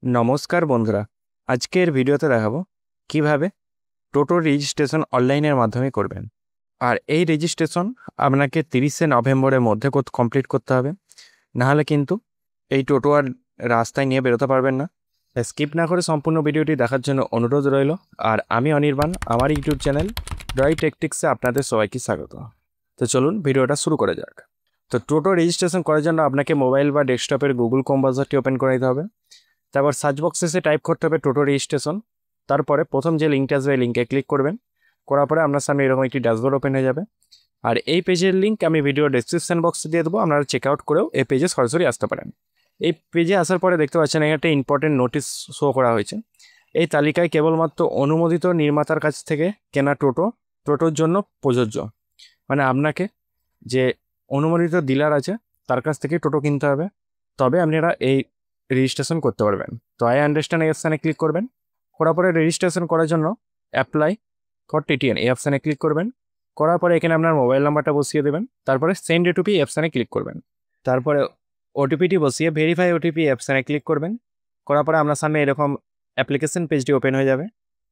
নমস্কার বন্ধুরা, আজকের ভিডিওতে দেখাবো কিভাবে টোটো রেজিস্ট্রেশন অনলাইনের মাধ্যমে করবেন। আর এই রেজিস্ট্রেশন আপনাকে 30শে নভেম্বরের মধ্যে কমপ্লিট করতে হবে, নাহলে কিন্তু এই টোটো আর রাস্তায় নিয়ে বেরোতে পারবেন না। স্কিপ না করে সম্পূর্ণ ভিডিওটি দেখার জন্য অনুরোধ রইল। আর আমি অনির্বাণ, আমার ইউটিউব চ্যানেল ড্রাই টেকটিক্সে আপনাদের সবাইকে স্বাগত। তো চলুন ভিডিওটা শুরু করা যাক। তো টোটো রেজিস্ট্রেশন করার জন্য আপনাকে মোবাইল বা ডেস্কটপের গুগল ক্রোম ব্রাউজারটি ওপেন করে দিতে হবে। তারপর সার্চ বক্সে এসে টাইপ করতে হবে টোটো রেজিস্ট্রেশন। তারপরে প্রথম যে লিঙ্কটা আসবে এই লিঙ্কে ক্লিক করবেন। করার পরে আপনার সামনে এরকম একটি ড্যাশবোর্ড ওপেন হয়ে যাবে। আর এই পেজের লিঙ্ক আমি ভিডিও ডেসক্রিপশন বক্সে দিয়ে দেবো, আপনারা চেক আউট করেও এই পেজে সরাসরি আসতে পারেন। এই পেজে আসার পরে দেখতে পাচ্ছেন এখানে একটা ইম্পর্টেন্ট নোটিশ শো করা হয়েছে। এই তালিকায় কেবলমাত্র অনুমোদিত নির্মাতার কাছ থেকে কেনা টোটোর জন্য প্রযোজ্য। মানে আপনাকে যে অনুমোদিত ডিলার আছে তার কাছ থেকে টোটো কিনতে হবে, তবে আপনারা এই রেজিস্ট্রেশন করতে পারবেন। তো আই আন্ডারস্ট্যান্ড এই অপশানে ক্লিক করবেন। করার পরে রেজিস্ট্রেশন করার জন্য অ্যাপ্লাই ফর টিটিএন এই অপশানে ক্লিক করবেন। করার পরে এখানে আপনার মোবাইল নাম্বারটা বসিয়ে দেবেন। তারপরে সেন্ড ওটিপি অপশানে ক্লিক করবেন। তারপরে ওটিপিটি বসিয়ে ভেরিফাই ওটিপি অপশানে ক্লিক করবেন। করার পরে আপনার সামনে এরকম অ্যাপ্লিকেশন পেজটি ওপেন হয়ে যাবে।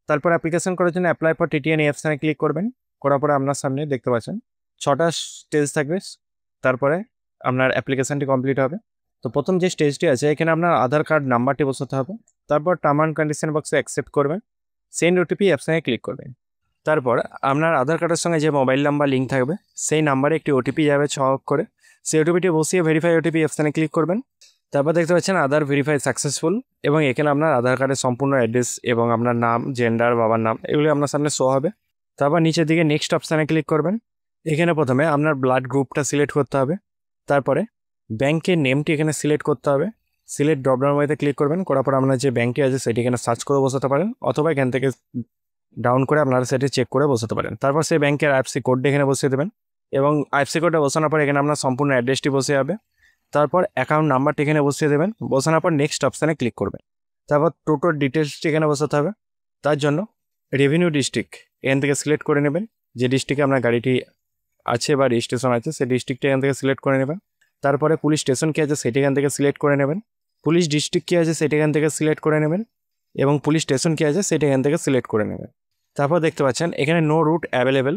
তারপর অ্যাপ্লিকেশন করার জন্য অ্যাপ্লাই ফর টিটিএন এই অপশানে ক্লিক করবেন। করার পরে আপনার সামনে দেখতে পাচ্ছেন 6টা স্টেজ থাকবে। তারপরে আপনার অ্যাপ্লিকেশানটি কমপ্লিট হবে। তো প্রথম যে স্টেজটি আছে এখানে আপনার আধার কার্ড নাম্বারটি বসাতে হবে। তারপর টার্ম অ্যান্ড কন্ডিশন বক্সে অ্যাকসেপ্ট করবেন। সেন্ড ওটিপি অপশানে ক্লিক করবেন। তারপর আপনার আধার কার্ডের সঙ্গে যে মোবাইল নাম্বার লিঙ্ক থাকবে সেই নাম্বারে একটি ওটিপি যাবে 6 অক্ষরে। সেই ওটিপিটি বসিয়ে ভেরিফাই ওটিপি অপশানে ক্লিক করবেন। তারপর দেখতে পাচ্ছেন আধার ভেরিফাই সাকসেসফুল, এবং এখানে আপনার আধার কার্ডের সম্পূর্ণ অ্যাড্রেস এবং আপনার নাম, জেন্ডার, বাবার নাম এগুলি আপনার সামনে শো হবে। তারপর নিচের দিকে নেক্সট অপশানে ক্লিক করবেন। এখানে প্রথমে আপনার ব্লাড গ্রুপটা সিলেক্ট করতে হবে। তারপরে ব্যাংকের নেমটি এখানে সিলেক্ট করতে হবে। সিলেক্ট ড্রপডাউন মেনুতে ক্লিক করবেন। করার পর আপনার যে ব্যাংকটি আছে সেটি এখানে সার্চ করে বসাতে পারেন, অথবা এখান থেকে ডাউন করে আপনারা সেটি চেক করে বসাতে পারেন। তারপর সেই ব্যাংকের আইএফসি কোডটা এখানে বসিয়ে দেবেন, এবং আইএফসি কোডটা বসানোর পর এখানে আপনার সম্পূর্ণ অ্যাড্রেসটি বসে যাবে। তারপর অ্যাকাউন্ট নাম্বারটি এখানে বসিয়ে দেবেন। বসানোর পর নেক্সট অপশানে ক্লিক করবেন। তারপর টোটোর ডিটেলসটি এখানে বসাতে হবে। তার জন্য রেভিনিউ ডিস্ট্রিক্ট এখান থেকে সিলেক্ট করে নেবেন। যে ডিস্ট্রিক্টে আপনার গাড়িটি আছে বা রেজিস্ট্রেশন আছে সেই ডিস্ট্রিক্টটা এখান থেকে সিলেক্ট করে নেবেন। তারপরে পুলিশ স্টেশন কী আছে সেটি এখান থেকে সিলেক্ট করে নেবেন। পুলিশ ডিস্ট্রিক্ট কী আছে সেটি এখান থেকে সিলেক্ট করে নেবেন, এবং পুলিশ স্টেশন কী আছে সেটি এখান থেকে সিলেক্ট করে নেবেন। তারপর দেখতে পাচ্ছেন এখানে নো রুট অ্যাভেলেবেল।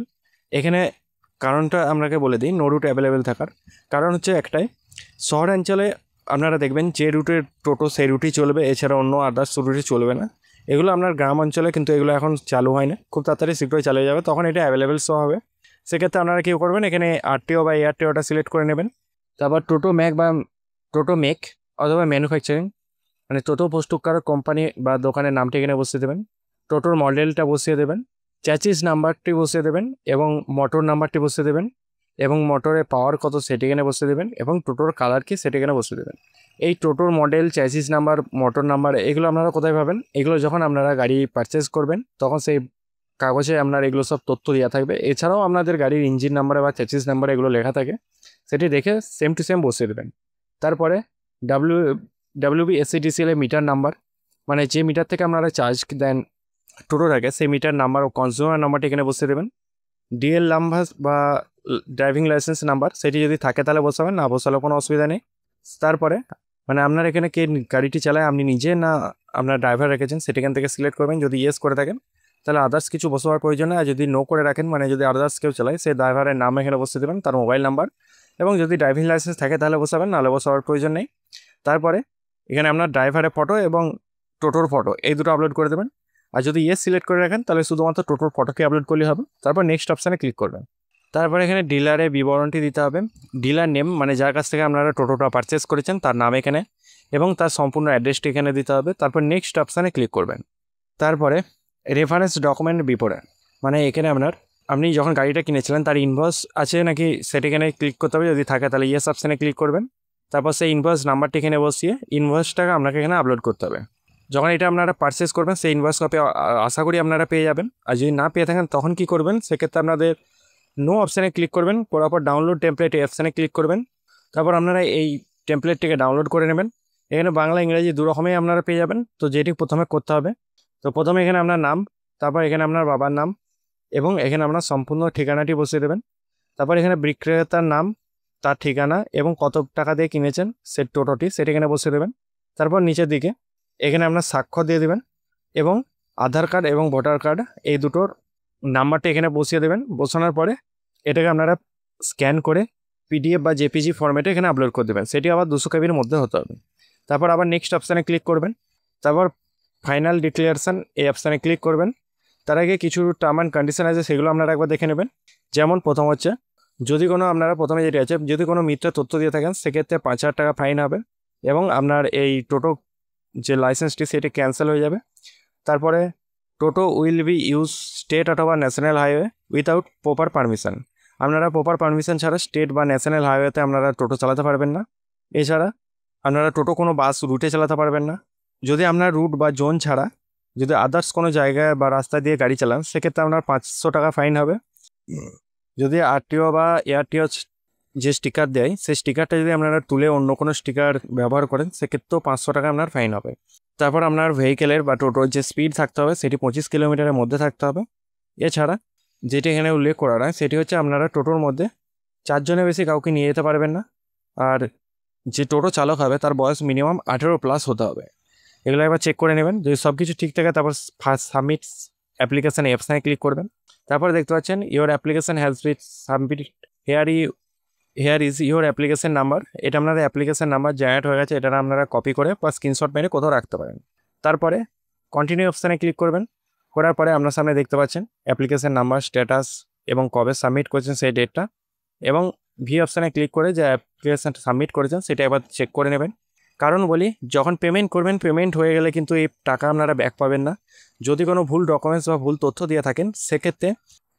এখানে কারণটা আপনাকে বলে দিই নো রুট অ্যাভেলেবেল থাকার কারণ হচ্ছে একটাই, শহরাঞ্চলে আপনারা দেখবেন যে রুটের টোটো সেই রুটই চলবে, এছাড়া অন্য আদার্স রুটে চলবে না। এগুলো আপনার গ্রাম অঞ্চলে কিন্তু এগুলো এখন চালু হয় না, খুব তাড়াতাড়ি শীঘ্রই চালু হয়ে যাবে, তখন এটা অ্যাভেলেবেল শো হবে। সেক্ষেত্রে আপনারা কী করবেন, এখানে আরটিও বা এআরটিওটা সিলেক্ট করে নেবেন। তারপর টোটো মেক অথবা ম্যানুফ্যাকচারিং, মানে টোটো প্রস্তুতকারক কোম্পানি বা দোকানের নামটি এখানে বসিয়ে দেবেন। টোটোর মডেলটা বসিয়ে দেবেন, চ্যাচিস নাম্বারটি বসিয়ে দেবেন, এবং মোটর নাম্বারটি বসিয়ে দেবেন, এবং মোটরের পাওয়ার কত সেটি এখানে বসিয়ে দেবেন, এবং টোটোর কালার কি সেটি এখানে বসিয়ে দেবেন। এই টোটোর model, chassis number, motor number এগুলো আপনারা কোথায় পাবেন? এগুলো যখন আপনারা গাড়ি পারচেস করবেন তখন সেই কাগজে আপনার এগুলো সব তথ্য দেওয়া থাকবে। এছাড়াও আপনাদের গাড়ির ইঞ্জিন নাম্বারে বা চ্যাচিস নাম্বারে এগুলো লেখা থাকে, সেটি দেখে সেম টু সেম বসিয়ে দেবেন। তারপরে WBSCTCL এর মিটার নাম্বার, মানে যে মিটার থেকে আপনারা চার্জ দেন টোটোটাকে, সেই মিটার নাম্বার ও কনজিউমার নাম্বারটি এখানে বসিয়ে দেবেন। ডিএল নাম্বার বা ড্রাইভিং লাইসেন্স নাম্বার সেটি যদি থাকে তাহলে বসাবেন, না বসালেও কোনো অসুবিধা নেই। তারপরে মানে আপনার এখানে কে গাড়িটি চালায়, আপনি নিজে না আপনার ড্রাইভার রেখেছেন সেটি এখান থেকে সিলেক্ট করবেন। যদি ইয়েস করে থাকেন তাহলে আদার্স কিছু বসাবার প্রয়োজন নেই, আর যদি নো করে রাখেন মানে যদি আদার্স কেউ চালায় সেই ড্রাইভারের নাম এখানে বসিয়ে দেবেন, তার মোবাইল নাম্বার, এবং যদি ড্রাইভিং লাইসেন্স থাকে তাহলে বসাবেন, নাহলে বসাবার প্রয়োজন নেই। তারপরে এখানে আপনার ড্রাইভারের ফটো এবং টোটোর ফটো এই দুটো আপলোড করে দেবেন। আর যদি ইয়েস সিলেক্ট করে রাখেন তাহলে শুধুমাত্র টোটোর ফটোকে আপলোড করলেই হবে। তারপর নেক্সট অপশানে ক্লিক করবেন। তারপর এখানে ডিলারের বিবরণটি দিতে হবে, ডিলার নেম মানে যার কাছ থেকে আপনারা টোটোটা পারচেস করেছেন তার নাম এখানে, এবং তার সম্পূর্ণ অ্যাড্রেসটি এখানে দিতে হবে। তারপর নেক্সট অপশানে ক্লিক করবেন। তারপরে রেফারেন্স ডকুমেন্ট বিপরীত, মানে এখানে আপনি যখন গাড়িটা কিনেছিলেন তার ইনভয়েস আছে নাকি সেটা এখানে ক্লিক করতে হবে, যদি থাকে তাহলে ইয়েস অপশানে ক্লিক করবেন। তারপর সেই ইনভয়েস নাম্বারটি এখানে বসিয়ে ইনভয়েসটাকে আপনাকে এখানে আপলোড করতে হবে। যখন এটা আপনারা পারচেস করবেন সেই ইনভয়েস কপি আশা করি আপনারা পেয়ে যাবেন, আর যদি না পেয়ে থাকেন তখন কি করবেন, সেক্ষেত্রে আপনাদের নো অপশানে ক্লিক করবেন। করার পর ডাউনলোড টেমপ্লেট এই অপশানে ক্লিক করবেন। তারপর আপনারা এই টেমপ্লেটটিকে ডাউনলোড করে নেবেন। এখানে বাংলা ইংরেজি দু রকমেই আপনারা পেয়ে যাবেন। তো যেটি প্রথমে করতে হবে, তো প্রথমে এখানে আপনার নাম, তারপর এখানে আপনার বাবার নাম, এবং এখানে আপনার সম্পূর্ণ ঠিকানাটি বসিয়ে দেবেন। তারপর এখানে বিক্রেতার নাম, তার ঠিকানা এবং কত টাকা দিয়ে কিনেছেন সে টোটোটি সেটি এখানে বসিয়ে দেবেন। তারপর নিচের দিকে এখানে আপনার স্বাক্ষর দিয়ে দেবেন এবং আধার কার্ড এবং ভোটার কার্ড এই দুটোর নাম্বারটা এখানে বসিয়ে দেবেন। বসানোর পরে এটাকে আপনারা স্ক্যান করে পিডিএফ বা জেপিজি ফরম্যাটে এখানে আপলোড করে দেবেন। সেটি আবার 200 কেবির মধ্যে হতে হবে। তারপর আবার নেক্সট অপশানে ক্লিক করবেন। তারপর ফাইনাল ডিক্লারেশন এই অপশানে ক্লিক করবেন। তার আগে কিছু টার্ম অ্যান্ড কন্ডিশন আছে, সেগুলো আপনারা একবার দেখে নেবেন। যেমন প্রথম হচ্ছে, যদি কোনো আপনারা প্রথমে যেটি আছে, যদি কোনো মিথ্যা তথ্য দিয়ে থাকেন সেক্ষেত্রে 5,000 টাকা ফাইন হবে এবং আপনার এই টোটো যে লাইসেন্সটি সেটি ক্যান্সেল হয়ে যাবে। তারপরে টোটো উইল বি ইউজ স্টেট অথবা national highway without proper permission. আপনারা প্রপার পারমিশন ছাড়া স্টেট বা ন্যাশনাল হাইওয়েতে আপনারা টোটো চালাতে পারবেন না। এছাড়া আপনারা টোটো কোনো বাস রুটে চালাতে পারবেন না। যদি আপনার রুট বা জোন ছাড়া যদি আদার্স কোনো জায়গায় বা রাস্তা দিয়ে গাড়ি চালান সেক্ষেত্রে আপনার 500 টাকা ফাইন হবে। যদি আরটিও বা এআরটিও যে স্টিকার দেয় সেই স্টিকারটা যদি আপনারা তুলে অন্য কোনো স্টিকার ব্যবহার করেন সেক্ষেত্রেও 500 টাকা আপনার ফাইন হবে। তারপর আপনার ভেহিকেলের বা টোটোর যে স্পিড থাকতে হবে সেটি 25 কিলোমিটারের মধ্যে থাকতে হবে। এছাড়া যেটি এখানে উল্লেখ করা হয় সেটি হচ্ছে আপনারা টোটোর মধ্যে 4 জনের বেশি কাউকে নিয়ে যেতে পারবেন না। আর যে টোটো চালক হবে তার বয়স মিনিমাম 18+ হতে হবে। এগুলো একবার চেক করে নেবেন। যদি সব কিছু ঠিক থাকে তারপর ফার্স্ট সাবমিট অ্যাপ্লিকেশান অপশানে ক্লিক করবেন। তারপর দেখতে পাচ্ছেন your application has been submit, hair is your application number. এটা আপনাদের অ্যাপ্লিকেশান নাম্বার জেনারেট হয়ে গেছে, এটা আপনারা কপি করে বা স্ক্রিনশট মেরে কোথাও রাখতে পারেন। তারপরে কন্টিনিউ অপশানে ক্লিক করবেন। করার পরে আপনার সামনে দেখতে পাচ্ছেন অ্যাপ্লিকেশান নাম্বার, স্ট্যাটাস এবং কবে সাবমিট করেছেন সেই ডেটটা, এবং ভি অপশানে ক্লিক করে যে অ্যাপ্লিকেশানটা সাবমিট করেছেন সেটা একবার চেক করে নেবেন। কারণ বলি, যখন পেমেন্ট করবেন পেমেন্ট হয়ে গেলে কিন্তু এই টাকা আপনারা ব্যাক পাবেন না। যদি কোনো ভুল ডকুমেন্টস বা ভুল তথ্য দিয়ে থাকেন সেক্ষেত্রে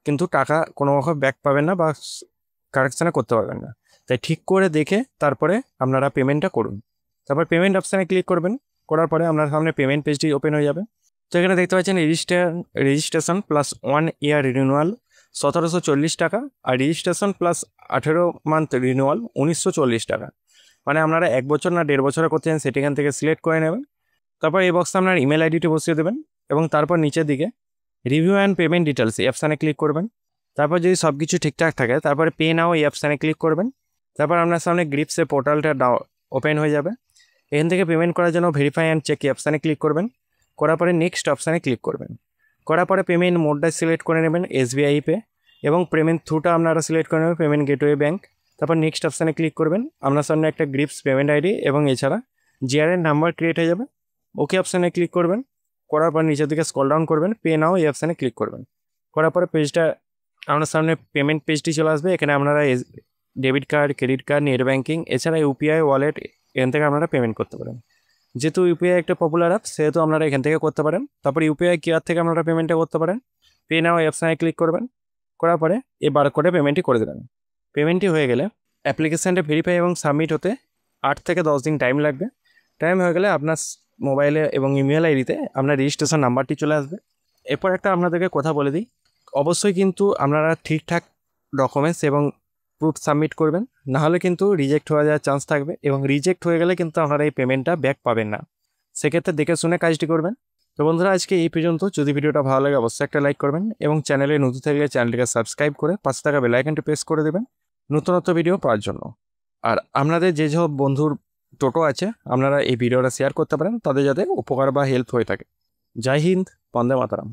কিন্তু টাকা কোনোভাবে ব্যাক পাবেন না বা কারেকশানে করতে পারবেন না। তাই ঠিক করে দেখে তারপরে আপনারা পেমেন্টটা করুন। তারপর পেমেন্ট অপশানে ক্লিক করবেন। করার পরে আপনার সামনে পেমেন্ট পেজটি ওপেন হয়ে যাবে। তো এখানে দেখতে পাচ্ছেন রেজিস্ট্রেশন প্লাস 1 ইয়ার রিনিউয়াল 1740 টাকা, আর রেজিস্ট্রেশন প্লাস 18 মান্থ রিনিউয়াল 1940 টাকা। মানে আপনারা 1 বছর না 1.5 বছরে করতে চান সেটি এখান থেকে সিলেক্ট করে নেবেন। তারপর এই বক্সে আপনার ইমেল আইডিটি বসিয়ে দেবেন এবং তারপর নিচের দিকে রিভিউ অ্যান্ড পেমেন্ট ডিটেলস এই অপশানে ক্লিক করবেন। তারপর যদি সব কিছু ঠিকঠাক থাকে তারপরে পে নাও এই অপশানে ক্লিক করবেন। তারপর আপনার সামনে গ্রিপসের পোর্টালটা ওপেন হয়ে যাবে। এখান থেকে পেমেন্ট করার জন্য ভেরিফাই অ্যান্ড চেক এই অপশানে ক্লিক করবেন। করার পরে নেক্সট অপশানে ক্লিক করবেন। করার পরে পেমেন্ট মোডটা সিলেক্ট করে নেবেন SBI পে, এবং পেমেন্ট থ্রুটা আপনারা সিলেক্ট করে নেবেন পেমেন্ট গেটওয়ে ব্যাঙ্ক। তারপর নেক্সট অপশানে ক্লিক করবেন। আপনার সামনে একটা গ্রিপস পেমেন্ট আইডি এবং এছাড়া জিআরএন নাম্বার ক্রিয়েট হয়ে যাবে। ওকে অপশানে ক্লিক করবেন। করার পর নিচের দিকে স্ক্রল ডাউন করবেন, পে নাও এই অপশানে ক্লিক করবেন। করার পরে পেজটা আপনার সামনে পেমেন্ট পেজটি চলে আসবে। এখানে আপনারা debit card, credit card, net banking এছাড়া ইউপিআই ওয়ালেট এখান থেকে আপনারা পেমেন্ট করতে পারেন। যেহেতু ইউপিআই একটা পপুলার অ্যাপ সেহেতু আপনারা এখান থেকে করতে পারেন। তারপর ইউপিআই কিউআর থেকে আপনারা পেমেন্টটা করতে পারেন। পে নাও এই অপশানে ক্লিক করবেন। করার পরে এই বারকোডে পেমেন্টটি করে দেবেন। পেমেন্টটি হয়ে গেলে অ্যাপ্লিকেশানটা ভেরিফাই এবং সাবমিট হতে 8 থেকে 10 দিন টাইম লাগবে। টাইম হয়ে গেলে আপনার মোবাইলে এবং ইমেল আইডিতে আপনার রেজিস্ট্রেশন নাম্বারটি চলে আসবে। এরপর একটা আপনাদেরকে কথা বলে দিই, অবশ্যই কিন্তু আপনারা ঠিকঠাক ডকুমেন্টস এবং প্রুফ সাবমিট করবেন, নাহলে কিন্তু রিজেক্ট হয়ে যাওয়ার চান্স থাকবে, এবং রিজেক্ট হয়ে গেলে কিন্তু আপনারা এই পেমেন্টটা ব্যাক পাবেন না। সেক্ষেত্রে দেখে শুনে কাজটি করবেন। তো বন্ধুরা, আজকে এই পর্যন্ত। যদি ভিডিওটা ভালো লাগে অবশ্যই একটা লাইক করবেন এবং চ্যানেলে নতুন থাকলে চ্যানেলটিকে সাবস্ক্রাইব করে পাশে থাকা বেল আইকনটি প্রেস করে দেবেন নতুনত্ব ভিডিও পাওয়ার জন্য। আর আপনাদের যেসব বন্ধুর টোটো আছে আপনারা এই ভিডিওটা শেয়ার করতে পারেন, তাদের যাতে উপকার বা হেল্প হয়ে থাকে। জয় হিন্দ, বন্দে মাতরম।